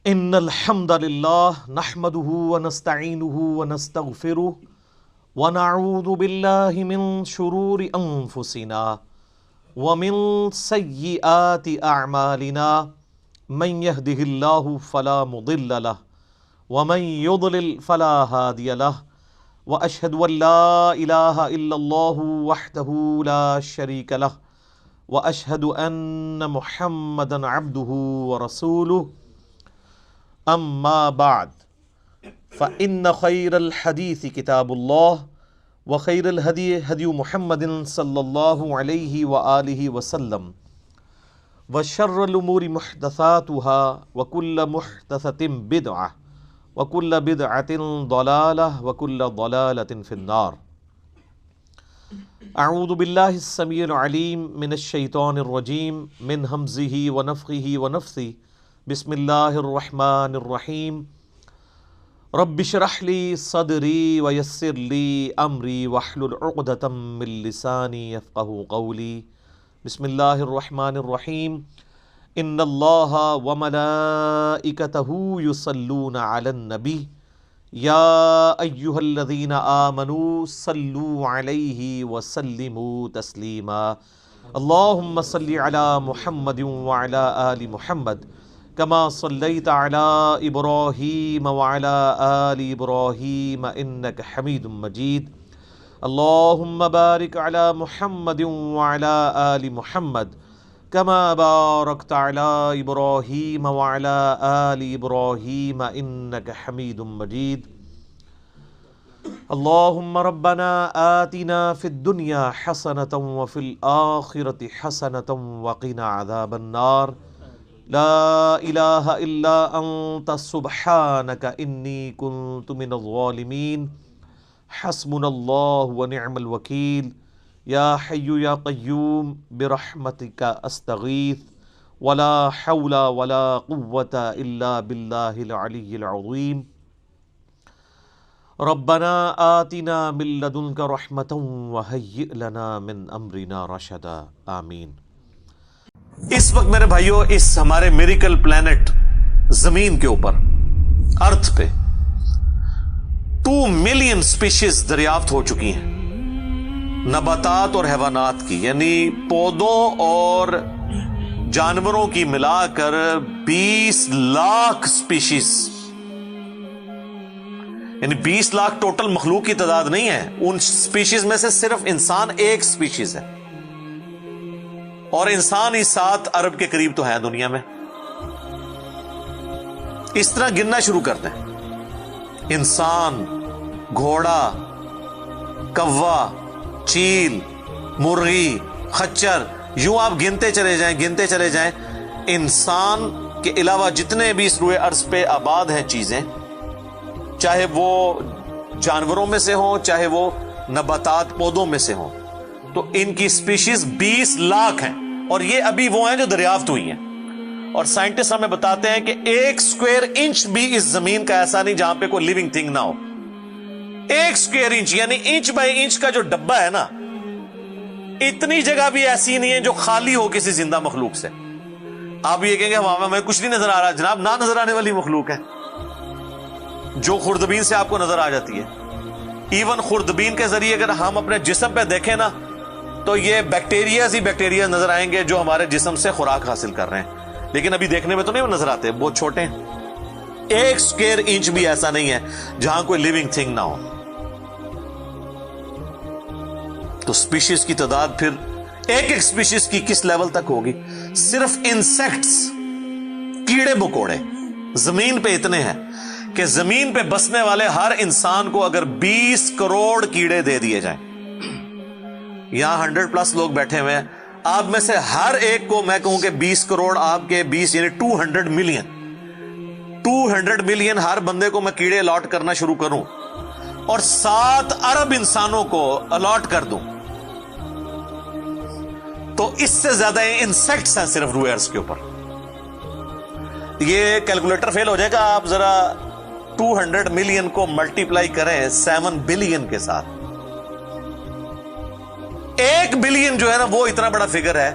ان الحمد للہ نحمده ونستعینه ونستغفره ونعوذ باللہ من شرور انفسنا ومن سیئات اعمالنا من يهده اللہ فلا مضل له ومن يضلل فلا هادی له واشهد ان لا الہ الا اللہ وحدہ لا شریک له واشهد ان محمدا عبدہ ورسولہ اما بعد فإن خیر الحدیث کتاب اللہ وخیر الہدی ہدی محمد صلی اللہ علیہ وآلہ وسلم وشر الامور محدثاتها وكل محدثة بدعة وكل بدعة ضلالة وكل ضلالة في النار. اعوذ باللہ السمیع العلیم من الشیطان الرجیم من ہمزہ ونفخہ ونفثہ. بسم اللہ الرحمن الرحیم. رب اشرح لی صدری ویسر لی امری واحلل عقدۃ من لسانی یفقہوا قولی. بسم اللہ الرحمن الرحیم. ان اللہ وملائکتہ یصلون علی النبی یا ایہا الذین آمنوا صلوا علیہ وسلموا تسلیما. اللہم صلی علی محمد وعلی آل محمد کما صلیت علی ابراہیم وعلی آل ابراہیم انک حمید مجید. اللہم بارک علی محمد وعلی آل محمد کما بارکت علی ابراہیم وعلی آل ابراہیم انک حمید مجید. اللہم ربنا آتنا فی الدنیا حسنۃ وفی الآخرۃ حسنۃ وقنا عذاب النار. لا الہ الا انت سبحانک انی کنت من الظالمین. حسبنا اللہ ونعم الوکیل. یا حی یا قیوم برحمتک استغیث ولا حول ولا قوة الا باللہ العلی العظیم. ربنا آتنا من لدنک رحمۃ وہیئ لنا من امرنا رشدا. آمین. اس وقت میرے بھائیوں اس ہمارے میریکل پلانٹ زمین کے اوپر ارتھ پہ 2 ملین سپیشیز دریافت ہو چکی ہیں نباتات اور حیوانات کی، یعنی پودوں اور جانوروں کی ملا کر 20 لاکھ سپیشیز، یعنی 20 لاکھ ٹوٹل مخلوق کی تعداد نہیں ہے. ان سپیشیز میں سے صرف انسان ایک سپیشیز ہے، اور انسان ہی 7 ارب کے قریب تو ہے دنیا میں. اس طرح گننا شروع کرتے ہیں. انسان، گھوڑا، کوا، چیل، مرغی، خچر، یوں آپ گنتے چلے جائیں. انسان کے علاوہ جتنے بھی اس روئے ارض پہ آباد ہیں چیزیں، چاہے وہ جانوروں میں سے ہوں چاہے وہ نباتات پودوں میں سے ہوں، تو ان کی سپیشیز 20 لاکھ ہیں. اور یہ ابھی وہ ہیں جو دریافت ہوئی ہیں. اور سائنٹسٹ ہمیں بتاتے ہیں کہ 1 اسکوائر انچ بھی اس زمین کا ایسا نہیں جہاں پہ کوئی لیونگ تھنگ نہ ہو. 1 اسکوائر انچ یعنی انچ بائی انچ کا جو ڈبہ ہے نا، اتنی جگہ بھی ایسی نہیں ہے جو خالی ہو کسی زندہ مخلوق سے. آپ یہ کہیں گے ہمیں کچھ نہیں نظر آ رہا. جناب، نہ نظر آنے والی مخلوق ہے جو خوردبین سے آپ کو نظر آ جاتی ہے. ایون خوردبین کے ذریعے اگر ہم اپنے جسم پہ دیکھیں نا، تو یہ بیکٹیریاز ہی بیکٹیریا نظر آئیں گے جو ہمارے جسم سے خوراک حاصل کر رہے ہیں، لیکن ابھی دیکھنے میں تو نہیں نظر آتے، بہت چھوٹے ہیں. 1 اسکوائر انچ بھی ایسا نہیں ہے جہاں کوئی لیونگ تھنگ نہ ہو. تو سپیشیز کی تعداد پھر ایک سپیشیز کی کس لیول تک ہوگی؟ صرف انسیکٹس، کیڑے مکوڑے زمین پہ اتنے ہیں کہ زمین پہ بسنے والے ہر انسان کو اگر 20 کروڑ کیڑے دے دیے جائیں، یہاں 100+ لوگ بیٹھے ہوئے ہیں، آپ میں سے ہر ایک کو میں کہوں کہ 20 کروڑ آپ کے 20 یعنی 200 ملین ہر بندے کو میں کیڑے الاٹ کرنا شروع کروں اور 7 ارب انسانوں کو الاٹ کر دوں، تو اس سے زیادہ انسیکٹس ہیں صرف روئے ارض کے اوپر. یہ کیلکولیٹر فیل ہو جائے گا، آپ ذرا 200 ملین کو ملٹیپلائی کریں 7 بلین کے ساتھ. 1 بلین جو ہے نا وہ اتنا بڑا فگر ہے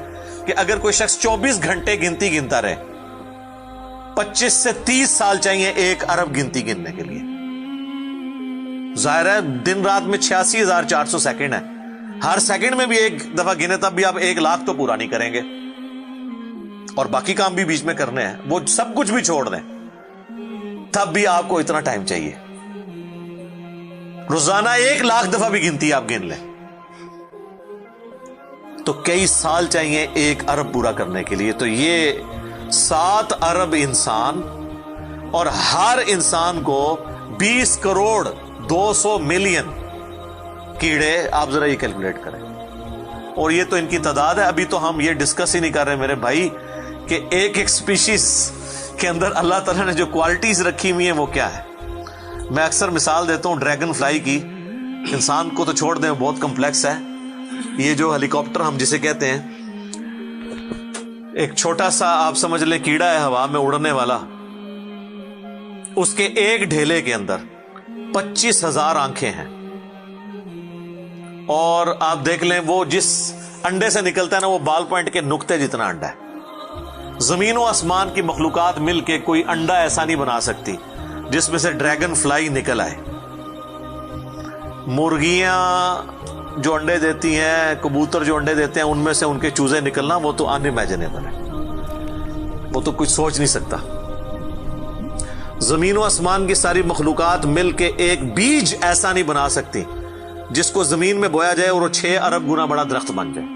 کہ اگر کوئی شخص 24 گھنٹے گنتی گنتا رہے 25 سے 30 سال چاہیے 1 ارب گنتی گننے کے لیے. ظاہر ہے دن رات میں 86,400 سیکنڈ ہے. ہر سیکنڈ میں بھی 1 دفعہ گنے تب بھی آپ 1 لاکھ تو پورا نہیں کریں گے, اور باقی کام بھی بیچ میں کرنے ہیں, وہ سب کچھ بھی چھوڑ دیں تب بھی آپ کو اتنا ٹائم چاہیے. روزانہ 1 لاکھ دفعہ بھی گنتی آپ گن لیں تو کئی سال چاہیے 1 ارب پورا کرنے کے لیے. تو یہ 7 ارب انسان, اور ہر انسان کو 20 کروڑ 200 ملین کیڑے, آپ ذرا یہ کیلکولیٹ کریں. اور یہ تو ان کی تعداد ہے, ابھی تو ہم یہ ڈسکس ہی نہیں کر رہے میرے بھائی کہ ایک سپیشیز کے اندر اللہ تعالیٰ نے جو کوالٹیز رکھی ہوئی ہیں وہ کیا ہے. میں اکثر مثال دیتا ہوں ڈریگن فلائی کی. انسان کو تو چھوڑ دیں, بہت کمپلیکس ہے. یہ جو ہیلی کاپٹر ہم جسے کہتے ہیں, ایک چھوٹا سا آپ سمجھ لیں کیڑا ہے ہوا میں اڑنے والا, اس کے ایک ڈھیلے کے اندر 25,000 آنکھیں ہیں. اور آپ دیکھ لیں وہ جس انڈے سے نکلتا ہے نا, وہ بال پوائنٹ کے نقطے جتنا انڈا ہے. زمین و آسمان کی مخلوقات مل کے کوئی انڈا ایسا نہیں بنا سکتی جس میں سے ڈریگن فلائی نکل آئے. مرغیاں جو انڈے دیتی ہیں, کبوتر جو انڈے دیتے ہیں, ان میں سے ان کے چوزے نکلنا وہ تو ان امیجنیبل ہے, وہ تو کچھ سوچ نہیں سکتا. زمین و آسمان کی ساری مخلوقات مل کے ایک بیج ایسا نہیں بنا سکتی جس کو زمین میں بویا جائے اور وہ 6 ارب گنا بڑا درخت بن جائے.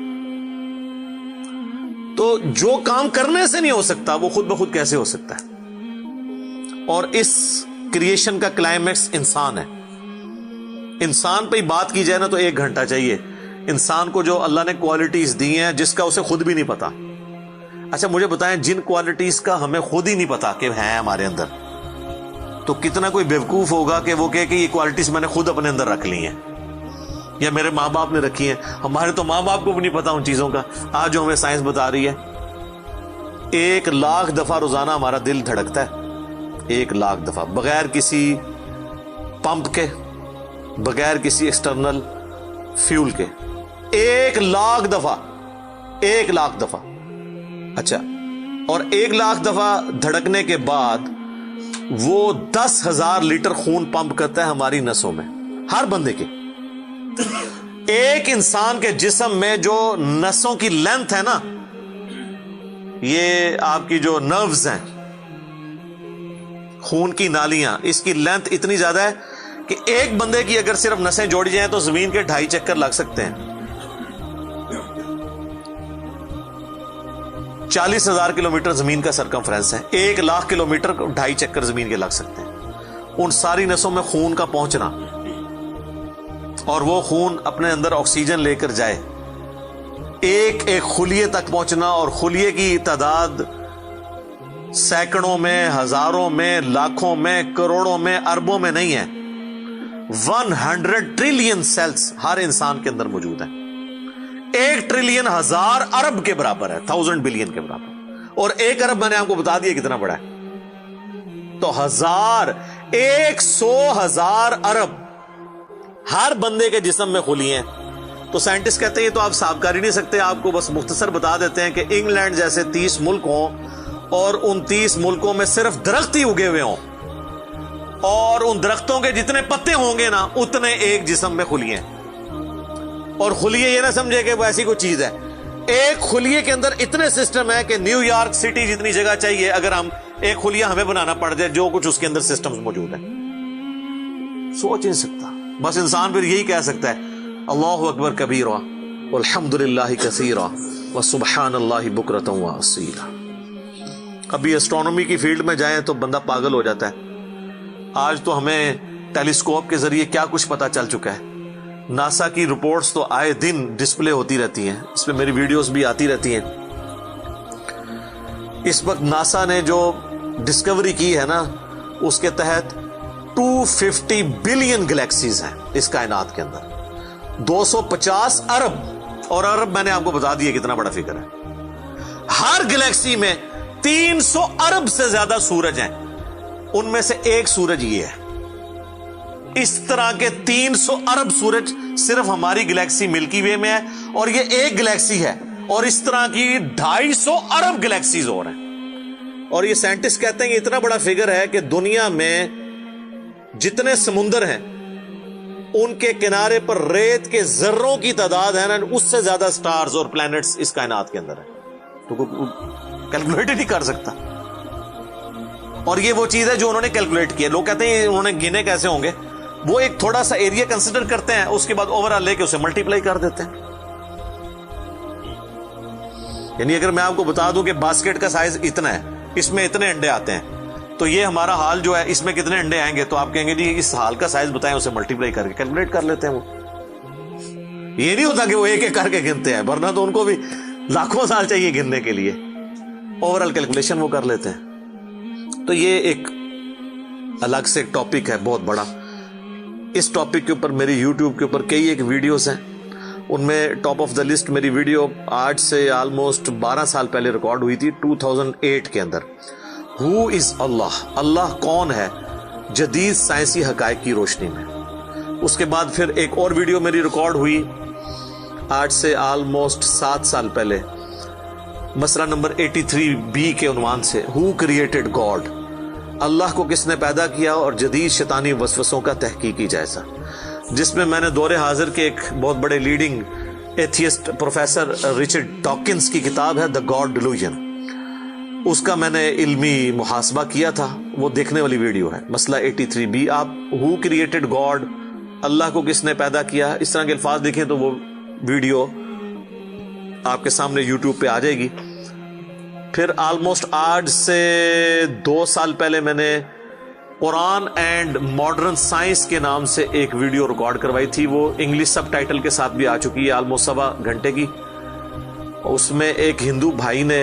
تو جو کام کرنے سے نہیں ہو سکتا وہ خود بخود کیسے ہو سکتا ہے. اور اس کریشن کا کلائمیکس انسان ہے. انسان پہ ہی بات کی جائے نا تو 1 گھنٹہ چاہیے. انسان کو جو اللہ نے کوالٹیز دی ہیں جس کا اسے خود بھی نہیں پتا. اچھا مجھے بتائیں, جن کوالٹیز کا ہمیں خود ہی نہیں پتا کہ ہیں ہمارے اندر, تو کتنا کوئی بیوقوف ہوگا کہ وہ کہے کہ یہ کوالٹیز میں نے خود اپنے اندر رکھ لی ہیں یا میرے ماں باپ نے رکھی ہیں. ہمارے تو ماں باپ کو بھی نہیں پتا ان چیزوں کا. آج جو ہمیں سائنس بتا رہی ہے, 1 لاکھ دفعہ روزانہ ہمارا دل دھڑکتا ہے. 1 لاکھ دفعہ بغیر کسی پمپ کے, بغیر کسی ایکسٹرنل فیول کے. 1 لاکھ دفعہ, 1 لاکھ دفعہ. اچھا, اور 1 لاکھ دفعہ دھڑکنے کے بعد وہ 10,000 لیٹر خون پمپ کرتا ہے ہماری نسوں میں, ہر بندے کے. ایک انسان کے جسم میں جو نسوں کی لینتھ ہے نا, یہ آپ کی جو نروز ہیں, خون کی نالیاں, اس کی لینتھ اتنی زیادہ ہے کہ ایک بندے کی اگر صرف نسیں جوڑی جائیں تو زمین کے 2.5 چکر لگ سکتے ہیں. 40,000 کلومیٹر زمین کا سرکمفرنس ہے. 1 لاکھ کلومیٹر 2.5 چکر زمین کے لگ سکتے ہیں. ان ساری نسوں میں خون کا پہنچنا, اور وہ خون اپنے اندر آکسیجن لے کر جائے, ایک ایک خلیے تک پہنچنا, اور خلیے کی تعداد سینکڑوں میں, ہزاروں میں, لاکھوں میں, کروڑوں میں, اربوں میں نہیں ہے. 100 ٹریلین سیلز ہر انسان کے اندر موجود ہیں. 1 ٹریلین 1000 ارب کے برابر ہے, 1000 بلین کے برابر. اور 1 ارب میں نے آپ کو بتا دیا کتنا بڑا ہے. تو 100,000 ارب ہر بندے کے جسم میں خلیے ہیں. تو سائنٹسٹ کہتے ہیں یہ تو آپ صاف کر ہی نہیں سکتے. آپ کو بس مختصر بتا دیتے ہیں کہ انگلینڈ جیسے 30 ملک ہوں, اور ان 30 ملکوں میں صرف درخت ہی اگے ہوئے ہوں, اور ان درختوں کے جتنے پتے ہوں گے نا اتنے ایک جسم میں خلیے ہیں. اور خلیے یہ نہ سمجھے کہ وہ ایسی کوئی چیز ہے. ایک خلیے کے اندر اتنے سسٹم ہے کہ نیو یارک سٹی جتنی جگہ چاہیے, اگر ہم ایک خلیہ ہمیں بنانا پڑ جائے, جو کچھ اس کے اندر سسٹمز موجود ہیں. سوچ نہیں سکتا. بس انسان پھر یہی کہہ سکتا ہے اللہ اکبر کبیرہ والحمد للہ کثیرہ وسبحان اللہ بکرۃ واصیلا. ابھی ایسٹرونومی کی فیلڈ میں جائیں تو بندہ پاگل ہو جاتا ہے. آج تو ہمیں ٹیلیسکوپ کے ذریعے کیا کچھ پتا چل چکا ہے. ناسا کی رپورٹس تو آئے دن ڈسپلے ہوتی رہتی ہیں, اس پہ میری ویڈیوز بھی آتی رہتی ہیں. اس وقت ناسا نے جو ڈسکوری کی ہے نا, اس کے تحت 250 بلین گلیکسیز ہیں اس کائنات کے اندر, 250 ارب. اور ارب میں نے آپ کو بتا دیا کتنا بڑا فگر ہے. ہر گلیکسی میں 300 ارب سے زیادہ سورج ہیں, ان میں سے ایک سورج یہ ہے. اس طرح کے 300 ارب سورج صرف ہماری گلیکسی ملکی وے میں ہے, اور یہ ایک گلیکسی ہے, اور اس طرح کی 250 ارب گلیکسیز اور ہیں. اور یہ سائنٹسٹ کہتے ہیں کہ اتنا بڑا فگر ہے کہ دنیا میں جتنے سمندر ہیں ان کے کنارے پر ریت کے ذروں کی تعداد ہے نا، اس سے زیادہ سٹارز اور پلانٹس اس کائنات کے اندر ہے، تو کوئی کیلکولیٹ ہی نہیں کر سکتا. اور یہ وہ چیز ہے جو انہوں نے کیلکولیٹ کی ہے. لوگ کہتے ہیں انہوں نے گنے کیسے ہوں گے؟ وہ ایک تھوڑا سا ایریا کنسیڈر کرتے ہیں، اس کے بعد اوور آل لے کے اسے ملٹیپلائی کر دیتے ہیں. یعنی اگر میں آپ کو بتا دوں کہ باسکٹ کا سائز اتنا ہے، اس میں اتنے انڈے آتے ہیں، تو یہ ہمارا حال جو ہے اس میں کتنے انڈے آئیں گے، تو آپ کہیں گے جی اس حال کا سائز بتائیں، اسے ملٹیپلائی کر کے کیلکولیٹ کر لیتے ہیں. وہ یہ نہیں ہوتا کہ وہ ایک ایک کر کے گنتے ہیں، ورنہ تو ان کو بھی لاکھوں سال چاہیے گننے کے لیے. اوور آل کیلکولیشن وہ کر لیتے ہیں. تو یہ ایک الگ سے ایک ٹاپک ہے بہت بڑا. اس ٹاپک کے اوپر میری یوٹیوب کے اوپر کئی ایک ویڈیوز ہیں، ان میں ٹاپ آف دا لسٹ میری ویڈیو آج سے آلموسٹ 12 سال پہلے ریکارڈ ہوئی تھی 2008 کے اندر. ہو از اللہ، اللہ کون ہے جدید سائنسی حقائق کی روشنی میں. اس کے بعد پھر ایک اور ویڈیو میری ریکارڈ ہوئی آج سے آلموسٹ 7 سال پہلے، مسئلہ نمبر 83B کے عنوان سے، ہو کریٹڈ گاڈ، اللہ کو کس نے پیدا کیا اور جدید شیطانی وسوسوں کا تحقیقی جائزہ، جس میں میں نے دور حاضر کے ایک بہت بڑے leading atheist professor Richard Dawkins کی کتاب ہے دا گاڈ ڈیلوژن، اس کا میں نے علمی محاسبہ کیا تھا. وہ دیکھنے والی ویڈیو ہے، مسئلہ 83B. آپ ہو کریٹڈ گاڈ، اللہ کو کس نے پیدا کیا، اس طرح کے الفاظ دیکھیں تو وہ ویڈیو آپ کے سامنے یوٹیوب پہ آ جائے گی. پھر آلموسٹ آج سے 2 سال پہلے میں نے قرآن اینڈ ماڈرن سائنس کے نام سے ایک ویڈیو ریکارڈ کروائی تھی. وہ انگلش سب ٹائٹل کے ساتھ بھی آ چکی ہے، آلموسٹ 1.25 گھنٹے کی. اس میں ایک ہندو بھائی نے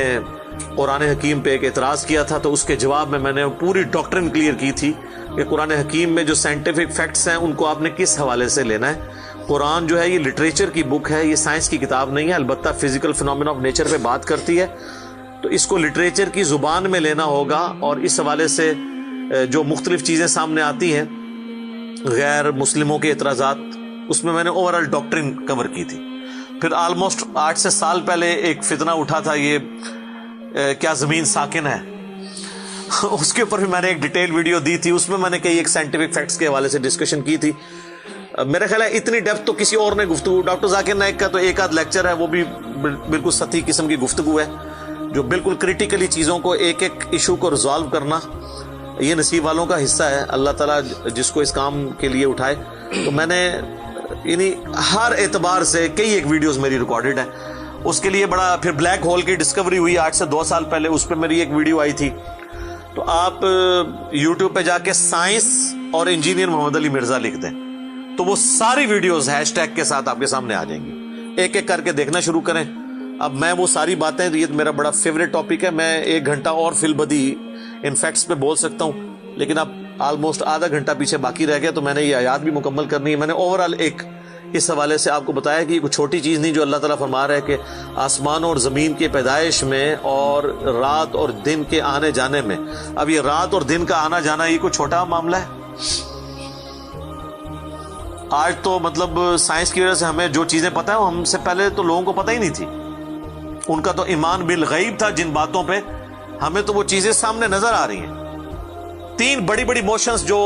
قرآن حکیم پہ ایک اعتراض کیا تھا، تو اس کے جواب میں میں نے پوری ڈاکٹرن کلیئر کی تھی کہ قرآن حکیم میں جو سائنٹیفک فیکٹس ہیں ان کو آپ نے کس حوالے سے لینا ہے. قرآن جو ہے یہ لٹریچر کی بک ہے، یہ سائنس کی کتاب نہیں ہے. البتہ فزیکل فینومینا آف نیچر پہ بات کرتی ہے، تو اس کو لٹریچر کی زبان میں لینا ہوگا. اور اس حوالے سے جو مختلف چیزیں سامنے آتی ہیں، غیر مسلموں کے اعتراضات، اس میں میں نے اوور آل ڈاکٹرن کور کی تھی. پھر آلموسٹ 8 سے سال پہلے ایک فتنہ اٹھا تھا، یہ کیا زمین ساکن ہے، اس کے اوپر بھی میں نے ایک ڈیٹیل ویڈیو دی تھی. اس میں میں نے کئی ایک سائنٹیفک فیکٹس کے حوالے سے ڈسکشن کی تھی. میرا خیال ہے اتنی ڈیپتھ تو کسی اور نے گفتگو، ڈاکٹر ذاکر نائک کا تو ایک آدھ لیکچر ہے، وہ بھی بالکل سطحی قسم کی گفتگو ہے، جو بالکل کریٹیکلی چیزوں کو ایک ایک ایشو کو ریزالو کرنا یہ نصیب والوں کا حصہ ہے. اللہ تعالیٰ جس کو اس کام کے لیے اٹھائے. تو میں نے یعنی ہر اعتبار سے کئی ایک ویڈیوز میری ریکارڈڈ ہیں. اس کے لیے بڑا پھر بلیک ہول کی ڈسکوری ہوئی آج سے 2 سال پہلے، اس پہ میری ایک ویڈیو آئی تھی. تو آپ یوٹیوب پہ جا کے سائنس اور انجینئر محمد علی مرزا لکھ دیں تو وہ ساری ویڈیوز ہیش ٹیگ کے ساتھ آپ کے سامنے آ جائیں گی. ایک ایک کر کے دیکھنا شروع کریں. اب میں وہ ساری باتیں، یہ میرا بڑا فیوریٹ ٹاپک ہے، میں 1 گھنٹہ اور فی البدی ان فیکٹس پہ بول سکتا ہوں، لیکن اب آلموسٹ آدھا گھنٹہ پیچھے باقی رہ گیا، تو میں نے یہ آیات بھی مکمل کرنی ہے. میں نے اوور آل ایک اس حوالے سے آپ کو بتایا کہ یہ کوئی چھوٹی چیز نہیں جو اللہ تعالیٰ فرما رہا ہے کہ آسمانوں اور زمین کی پیدائش میں اور رات اور دن کے آنے جانے میں. اب یہ رات اور دن کا آنا جانا یہ کوئی چھوٹا معاملہ ہے؟ آج تو مطلب سائنس کی وجہ سے ہمیں جو چیزیں پتہ ہیں ہم سے پہلے تو لوگوں کو پتہ ہی نہیں تھی. ان کا تو ایمان بالغیب تھا جن باتوں پہ، ہمیں تو وہ چیزیں سامنے نظر آ رہی ہیں. 3 بڑی بڑی موشنز جو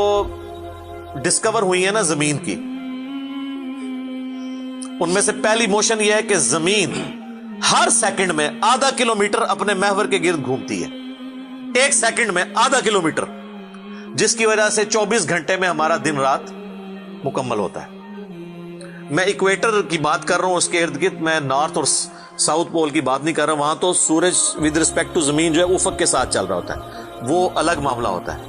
ڈسکور ہوئی ہیں نا زمین کی، ان میں سے پہلی موشن یہ ہے کہ زمین ہر سیکنڈ میں ½ کلومیٹر اپنے محور کے گرد گھومتی ہے. 1 سیکنڈ میں ½ کلومیٹر، جس کی وجہ سے 24 گھنٹے میں ہمارا دن رات مکمل ہوتا ہے. میں ایکویٹر کی بات کر رہا ہوں، اس کے ارد گرد، میں نارتھ اور ساؤتھ پول کی بات نہیں کر رہا. وہاں تو سورج ود ریسپیکٹ ٹو زمین جو ہے افق کے ساتھ چل رہا ہوتا ہے، وہ الگ معاملہ ہوتا ہے.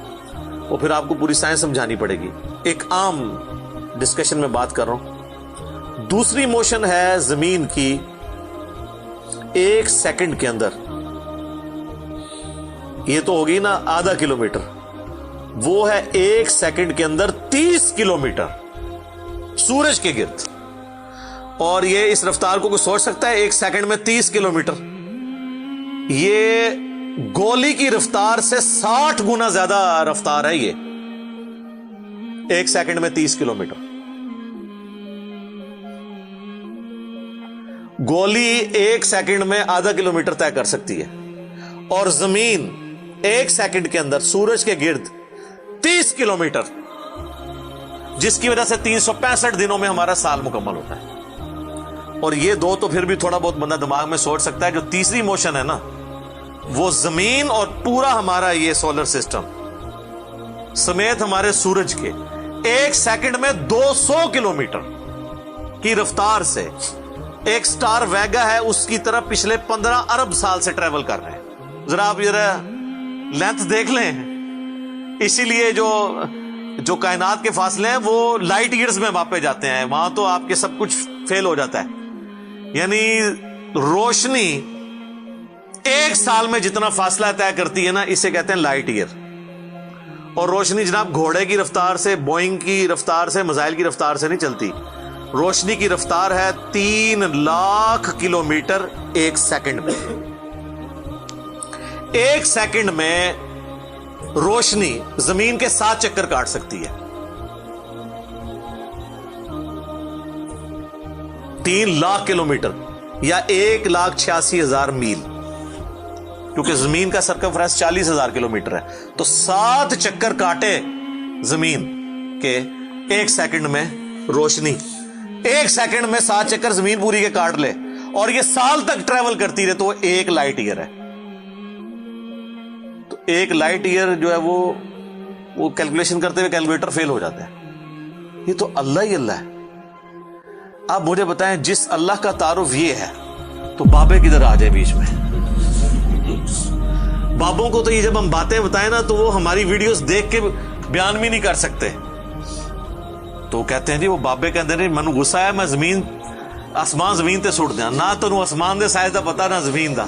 وہ پھر آپ کو پوری سائنس سمجھانی پڑے گی. ایک عام ڈسکشن میں بات کر رہا ہوں. دوسری موشن ہے زمین کی 1 سیکنڈ کے اندر، یہ تو ہوگی نا ½ کلومیٹر، وہ ہے 1 سیکنڈ کے اندر 30 کلومیٹر سورج کے گرد. اور یہ اس رفتار کو کوئی سوچ سکتا ہے؟ 1 سیکنڈ میں 30 کلومیٹر، یہ گولی کی رفتار سے 60 گنا زیادہ رفتار ہے. یہ 1 سیکنڈ میں 30 کلومیٹر. گولی 1 سیکنڈ میں ½ کلومیٹر طے کر سکتی ہے، اور زمین 1 سیکنڈ کے اندر سورج کے گرد 30 کلومیٹر، جس کی وجہ سے 365 دنوں میں ہمارا سال مکمل ہوتا ہے. اور یہ دو تو پھر بھی تھوڑا بہت بندہ دماغ میں سوچ سکتا ہے. جو تیسری موشن ہے نا، وہ زمین اور پورا ہمارا یہ سولر سسٹم سمیت ہمارے سورج کے 1 سیکنڈ میں 200 کلومیٹر کی رفتار سے ایک سٹار ویگا ہے اس کی طرف پچھلے 15 ارب سال سے ٹریول کر رہے ہیں. ذرا آپ یہ لینتھ دیکھ لیں. اسی لیے جو کائنات کے فاصلے ہیں وہ لائٹ ایئرز میں ماپے جاتے ہیں. وہاں تو آپ کے سب کچھ فیل ہو جاتا ہے. یعنی روشنی 1 سال میں جتنا فاصلہ طے کرتی ہے نا، اسے کہتے ہیں لائٹ ایئر. اور روشنی جناب گھوڑے کی رفتار سے، بوئنگ کی رفتار سے، میزائل کی رفتار سے نہیں چلتی. روشنی کی رفتار ہے 3 لاکھ کلومیٹر 1 سیکنڈ میں. 1 سیکنڈ میں روشنی زمین کے 7 چکر کاٹ سکتی ہے. 3 لاکھ کلومیٹر یا 1,86,000 میل، کیونکہ زمین کا سرکمفرنس 40,000 کلومیٹر ہے. تو 7 چکر کاٹے زمین کے 1 سیکنڈ میں روشنی. 1 سیکنڈ میں 7 چکر زمین پوری کے کاٹ لے اور یہ سال تک ٹریول کرتی رہے تو وہ 1 لائٹ ایئر ہے. تو 1 لائٹ ایئر جو ہے وہ کیلکولیشن کرتے ہوئے کیلکولیٹر فیل ہو جاتا ہے. یہ تو اللہ ہی اللہ ہے. آپ مجھے بتائیں، جس اللہ کا تعارف یہ ہے تو بابے کدھر آ جائے بیچ میں؟ بابوں کو تو یہ جب ہم باتیں بتائیں نا تو وہ ہماری ویڈیوز دیکھ کے بیان بھی نہیں کر سکتے. تو کہتے ہیں جی وہ بابے کہتے ہیں مینوں غصہ ہے، میں زمین آسمان زمین تے سٹ دیا. نہ تینوں آسمان دے سائز دا پتا نہ زمین دا،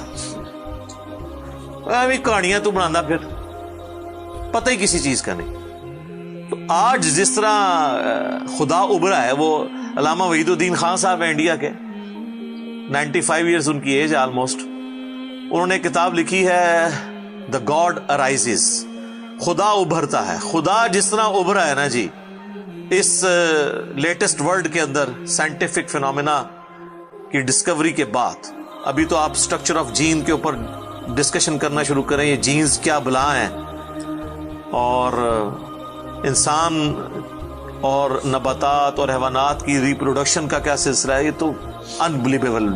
ایویں کہانیاں تو بنانا، پھر پتہ ہی کسی چیز کا نہیں. تو آج جس طرح خدا ابھرا ہے، وہ علامہ وحید الدین خان صاحب ہیں انڈیا کے، 95 ایئرز ان کی ایج آلموسٹ. انہوں نے کتاب لکھی ہے دا گاڈ ارائزز، خدا ابھرتا ہے. خدا جس طرح ابھرا ہے نا جی اس لیٹسٹ ورلڈ کے اندر سائنٹیفک فینومینا کی ڈسکوری کے بعد، ابھی تو آپ سٹرکچر آف جین کے اوپر ڈسکشن کرنا شروع کریں. یہ جینز کیا بلا ہیں اور انسان اور نباتات اور حیوانات کی ریپروڈکشن کا کیا سلسلہ ہے. یہ تو انبلیویبل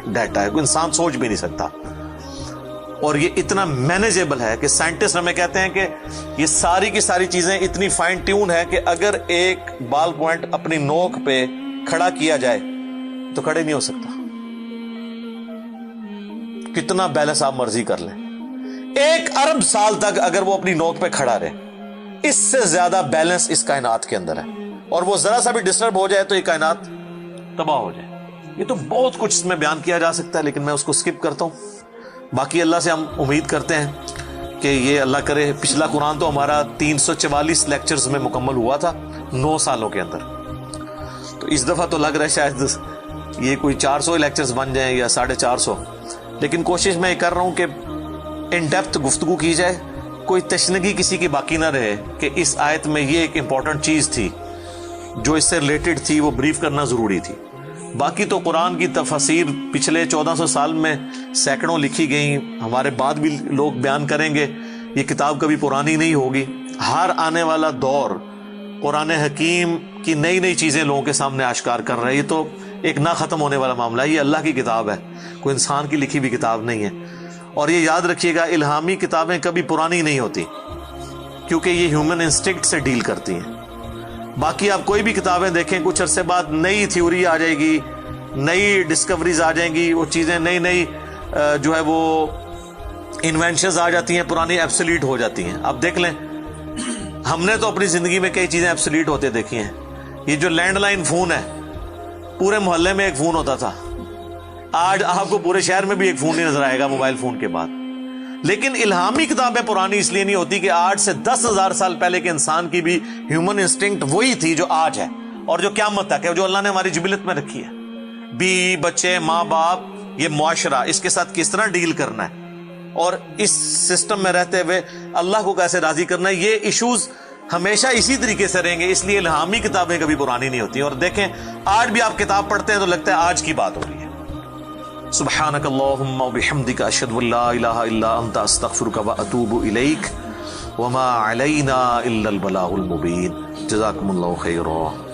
ڈیٹا ہے، کوئی انسان سوچ بھی نہیں سکتا. اور یہ اتنا مینیجیبل ہے کہ سائنٹسٹ ہمیں کہتے ہیں کہ یہ ساری کی ساری چیزیں اتنی فائن ٹیون ہے کہ اگر ایک بال پوائنٹ اپنی نوک پہ کھڑا کیا جائے تو کھڑے نہیں ہو سکتا. کتنا بیلنس آپ مرضی کر لیں، 1 ارب سال تک اگر وہ اپنی نوک پہ کھڑا رہے، اس سے زیادہ بیلنس اس کائنات کے اندر ہے. اور وہ ذرا سا بھی ڈسٹرب ہو جائے تو یہ کائنات تباہ ہو جائے. یہ تو بہت کچھ اس میں بیان کیا جا سکتا ہے، لیکن میں اس کو سکپ کرتا ہوں. باقی اللہ سے ہم امید کرتے ہیں کہ یہ اللہ کرے. پچھلا قرآن تو ہمارا 344 لیکچرز میں مکمل ہوا تھا 9 سالوں کے اندر. تو اس دفعہ تو لگ رہا ہے شاید یہ کوئی 400 لیکچرز بن جائیں یا 450. لیکن کوشش میں یہ کر رہا ہوں کہ ان ڈیپتھ گفتگو کی جائے، کوئی تشنگی کسی کی باقی نہ رہے کہ اس آیت میں یہ ایک امپورٹنٹ چیز تھی جو اس سے ریلیٹڈ تھی، وہ بریف کرنا ضروری تھی. باقی تو قرآن کی تفاسیر پچھلے 1400 سال میں سینکڑوں لکھی گئیں، ہمارے بعد بھی لوگ بیان کریں گے. یہ کتاب کبھی پرانی نہیں ہوگی. ہر آنے والا دور قرآن حکیم کی نئی نئی چیزیں لوگوں کے سامنے آشکار کر رہے ہیں. یہ تو ایک نہ ختم ہونے والا معاملہ ہے. یہ اللہ کی کتاب ہے، کوئی انسان کی لکھی ہوئی کتاب نہیں ہے. اور یہ یاد رکھیے گا، الہامی کتابیں کبھی پرانی نہیں ہوتی کیونکہ یہ ہیومن انسٹنکٹ سے ڈیل کرتی ہیں. باقی آپ کوئی بھی کتابیں دیکھیں، کچھ عرصے بعد نئی تھیوری آ جائے گی، نئی ڈسکوریز آ جائیں گی، وہ چیزیں نئی جو ہے وہ انوینشنز آ جاتی ہیں، پرانی ایبسلیٹ ہو جاتی ہیں. آپ دیکھ لیں، ہم نے تو اپنی زندگی میں کئی چیزیں ایبسلیٹ ہوتے دیکھی ہیں. یہ جو لینڈ لائن فون ہے، پورے محلے میں ایک فون ہوتا تھا. آج آپ کو پورے شہر میں بھی ایک فون نہیں نظر آئے گا موبائل فون کے بعد. لیکن الہامی کتابیں پرانی اس لیے نہیں ہوتی کہ آج سے 10,000 سال پہلے کے انسان کی بھی ہیومن انسٹنکٹ وہی تھی جو آج ہے اور جو قیامت تک ہے، جو اللہ نے ہماری جبلت میں رکھی ہے. بیوی بچے، ماں باپ، یہ معاشرہ، اس کے ساتھ کس طرح ڈیل کرنا ہے اور اس سسٹم میں رہتے ہوئے اللہ کو کیسے راضی کرنا ہے، یہ ایشوز ہمیشہ اسی طریقے سے رہیں گے. اس لیے الہامی کتابیں کبھی پرانی نہیں ہوتی. اور دیکھیں، آج بھی آپ کتاب پڑھتے ہیں تو لگتا ہے آج کی بات ہو رہی ہے. سبحانک اللہم وبحمدک اشہد ان لا الہ الا انت استغفرک واتوب الیک وما علینا الا البلاغ المبین. جزاکم اللہ خیرا.